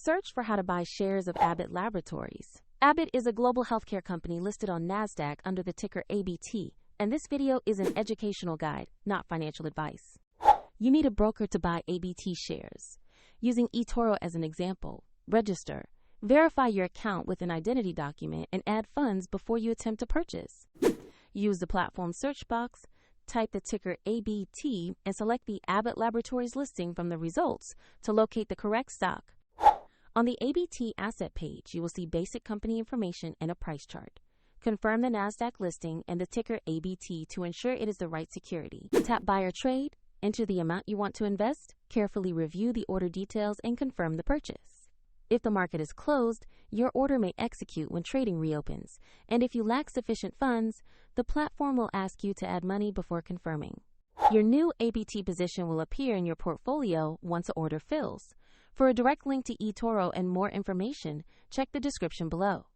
Search for how to buy shares of Abbott Laboratories. Abbott is a global healthcare company listed on NASDAQ under the ticker ABT, and this video is an educational guide, not financial advice. You need a broker to buy ABT shares. Using eToro as an example, register, verify your account with an identity document, and add funds before you attempt to purchase. Use the platform search box, type the ticker ABT, and select the Abbott Laboratories listing from the results to locate the correct stock. On the ABT asset page, you will see basic company information and a price chart. Confirm the NASDAQ listing and the ticker ABT to ensure it is the right security. Tap Buy or Trade, enter the amount you want to invest, carefully review the order details, and confirm the purchase. If the market is closed, your order may execute when trading reopens, and if you lack sufficient funds, the platform will ask you to add money before confirming. Your new ABT position will appear in your portfolio once an order fills. For a direct link to eToro and more information, check the description below.